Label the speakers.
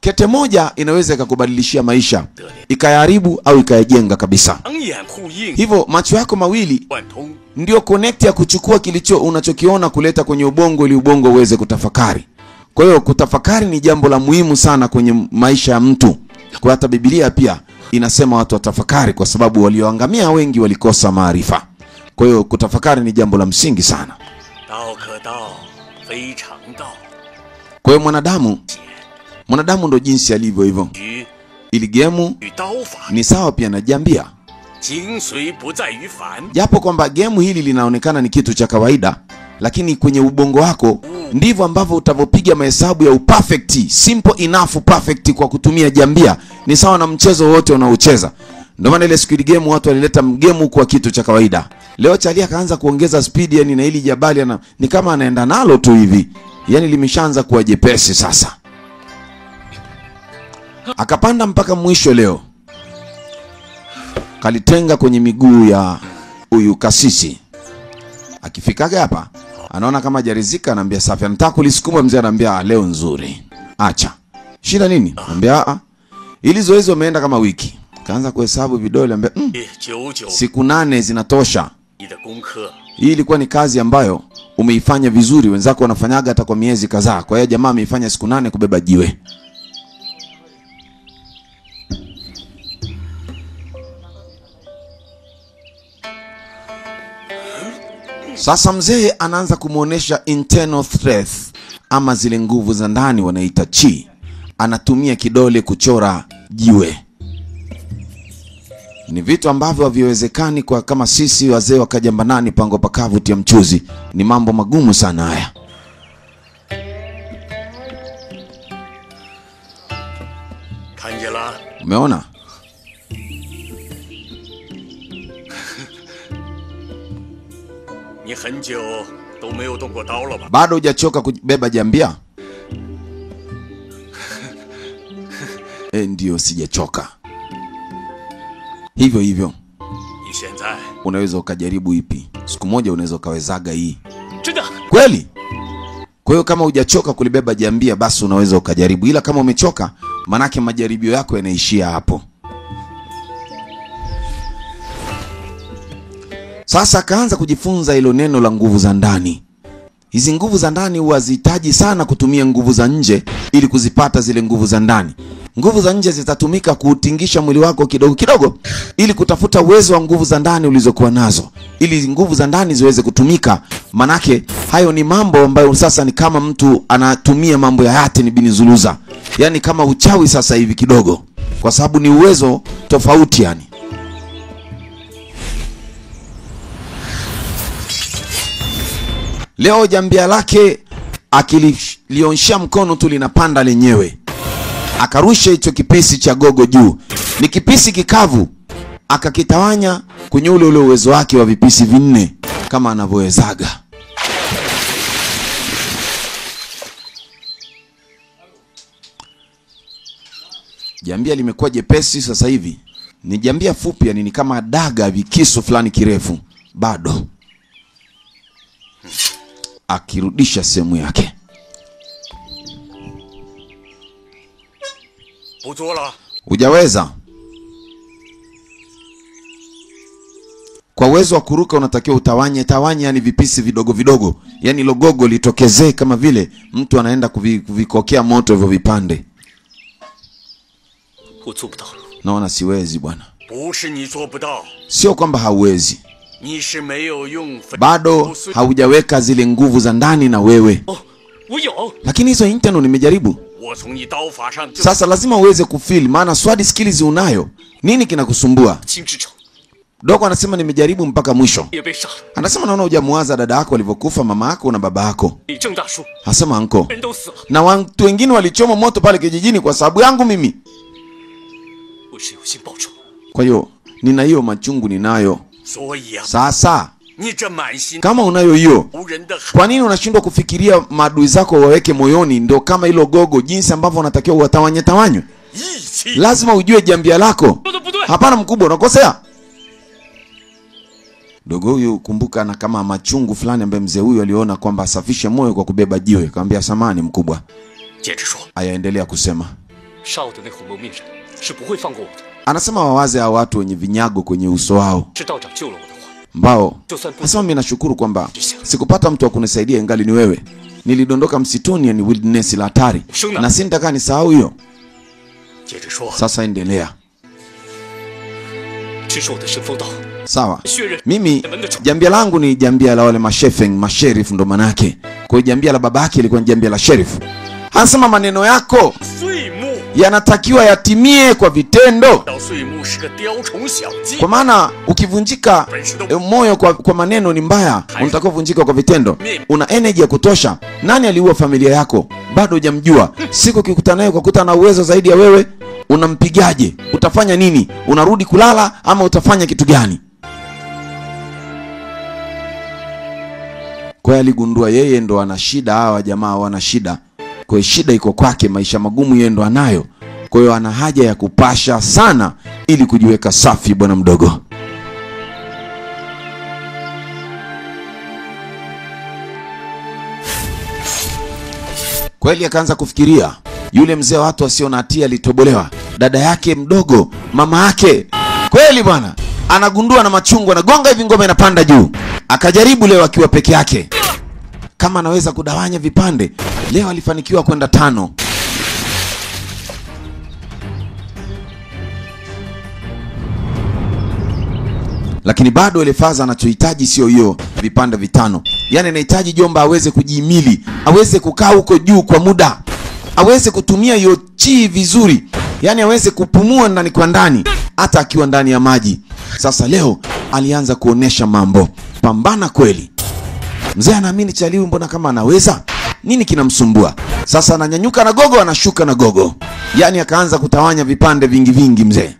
Speaker 1: Kete moja inaweza ikakubadilishia maisha, ikayaharibu au ikayajenga kabisa. Hivyo macho yako mawili ndio connect ya kuchukua kilicho unachokiona kuleta kwenye ubongo ili ubongo uweze kutafakari. Kwa hiyo kutafakari ni jambo la muhimu sana kwenye maisha ya mtu. Kwa hata Biblia pia inasema watu watafakari kwa sababu walioangamia wengi walikosa maarifa. Kwa hiyo kutafakari ni jambo la msingi sana. Kwa hiyo mwanadamu ndo jinsi alivyo hivyo. Ili gemu ni sawa pia na jambia. Japo kwamba gemu hili linaonekana ni kitu cha kawaida, lakini kwenye ubongo wako ndivyo ambavyo utavopiga mahesabu ya perfect, simple enough perfect kwa kutumia jambia. Ni sawa na mchezo wote unaocheza. Ndio maana ile Squid Game watu walileta mgemu kwa kitu cha kawaida. Leo Charlie akaanza kuongeza speed, yani na hili jabali ni kama anaenda nalo tu hivi. Yani limeshaanza kuwa jepesi sasa. Akapanda mpaka mwisho leo. Kalitenga kwenye miguu ya huyu kasisi. Akifikaga hapa, anaona kama jarizika, anambia safi, anataka kulisukuma. Mzee anambia leo nzuri, acha. Shida nini? Anambia ili zoezi wameenda kama wiki. Kaanza kuhesabu vidole, anambia siku 8 zinatosha. Hii ilikuwa ni kazi ambayo umeifanya vizuri, wenzako wanafanyaga hata kwa miezi kadhaa. Kwa hiyo jamaa ameifanya siku 8 kubeba jiwe. Sasa mzee anaanza kumuonesha internal strength, ama zile nguvu za ndani wanaita chi. Anatumia kidole kuchora jiwe. Ni vitu ambavyo haviwezekani kwa kama sisi wazee wa Kajambanani pango pakavu tia mchuzi. Ni mambo magumu sana haya. Umeona? Bado hujachoka kubeba jambia? Ndio, sijachoka. Hivyo hivyo. Unaweza ukajaribu ipi? Siku moja unaweza ukawezaga hii. Kweli? Kwa hiyo kama hujachoka kulibeba jambia basi unaweza ukajaribu. Ila kama umechoka, manake majaribio yako yanaishia hapo. Sasa akaanza kujifunza hilo neno la nguvu za ndani. Hizi nguvu za ndani huwa zihitaji sana kutumia nguvu za nje ili kuzipata zile nguvu za ndani. Nguvu za nje zitatumika kuutingisha mwili wako kidogo kidogo ili kutafuta uwezo wa nguvu za ndani ulizokuwa nazo. Ili nguvu za ndani ziweze kutumika, manake hayo ni mambo ambayo sasa ni kama mtu anatumia mambo ya Yatin bin Zuluza. Yani kama uchawi sasa hivi kidogo. Kwa sababu ni uwezo tofauti yani. Leo jambia lake akilionyesha mkono tu linapanda lenyewe. Akarusha hicho kipisi cha gogo juu. Ni kipisi kikavu. Akakitawanya kwenye ule uwezo wake wa vipisi 4 kama anavyowezaga. Jambia limekuwa jepesi sasa hivi. Ni jambia fupi yani ni kama daga vikisu fulani kirefu. Bado akirudisha sehemu yake. Hujaweza. Kwa uwezo wa kuruka unatakiwa utawanye yani vipisi vidogo vidogo. Yani logogo litokezee kama vile mtu anaenda kuvikokea moto hivyo vipande. Naona siwezi bwana. Sio kwamba hauwezi. Bado haujaweka zile nguvu za ndani na wewe. Lakini hizo internal nimejaribu. Sasa lazima uweze kufeel, maana swadi skills unayo. Nini kinakusumbua? Dogo anasema nimejaribu mpaka mwisho. Anasema naona hujamuwaza dada yako alivyokufa, mama yako na baba yako. Anasema anko, na watu wengine walichoma moto pale kijijini kwa sababu yangu mimi. Kwa hiyo nina hiyo machungu ninayo. Sasa kama unayo hiyo, kwa nini unashindwa kufikiria maadui zako waweke moyoni? Ndio kama hilo gogo jinsi ambavyo unatakiwa uwatawanye tawanywe. Lazima ujue jambia lako. Hapana mkubwa, unakosea. Dogo huyu kumbuka na kama machungu fulani ambaye mzee huyu aliona kwamba asafishe moyo kwa kubeba jiwe. Akamwambia samani mkubwa. Ayaendelea kusema. Anasema wawaze hao watu wenye vinyago kwenye uso wao. Mbao. Asema mimi nashukuru kwamba sikupata mtu wa kunisaidia ingali ni wewe. Nilidondoka msituni ni wilderness la hatari. Na si nitaka nisahau hiyo. Sasa endelea. Sawa. Mimi jambia langu ni jambia la wale masheriff ndo manake. Kwa hiyo jambia la babake ilikuwa jambia la sheriff. Anasema maneno yako yanatakiwa yatimie kwa vitendo. Kwa maana ukivunjika moyo kwa maneno ni mbaya, unatakiwa kuvunjika kwa vitendo. Una energy ya kutosha. Nani aliua familia yako? Bado hujamjua. Siku ukikutana naye ukakuta na uwezo zaidi ya wewe, unampigaje? Utafanya nini? Unarudi kulala ama utafanya kitu gani? Kwa hiyo aligundua yeye ndo ana shida, hawa jamaa wana shida. Kwa hiyo shida iko kwake, maisha magumu yeye ndo anayo. Kwa hiyo ana haja ya kupasha sana ili kujiweka safi bwana mdogo. Kweli akaanza kufikiria, yule mzee watu wasio na hatia alitobolewa, dada yake mdogo, mama yake. Kweli bwana, anagundua na machungu, anagonga hivi ngome inapanda juu. Akajaribu leo akiwa peke yake kama anaweza kudawanya vipande. Leo alifanikiwa kwenda 5. Lakini bado ile faza anachohitaji sio hiyo vipande 5. Yaani anahitaji jomba aweze kujihimili, aweze kukaa huko juu kwa muda, aweze kutumia hiyo chi vizuri. Yaani aweze kupumua ndani kwa ndani hata akiwa ndani ya maji. Sasa leo alianza kuonesha mambo. Pambana kweli. Mzee anaamini Chaliwi mbona kama anaweza? Nini kinamsumbua? Sasa ananyanyuka na gogo, anashuka na gogo. Yaani akaanza kutawanya vipande vingi vingi mzee.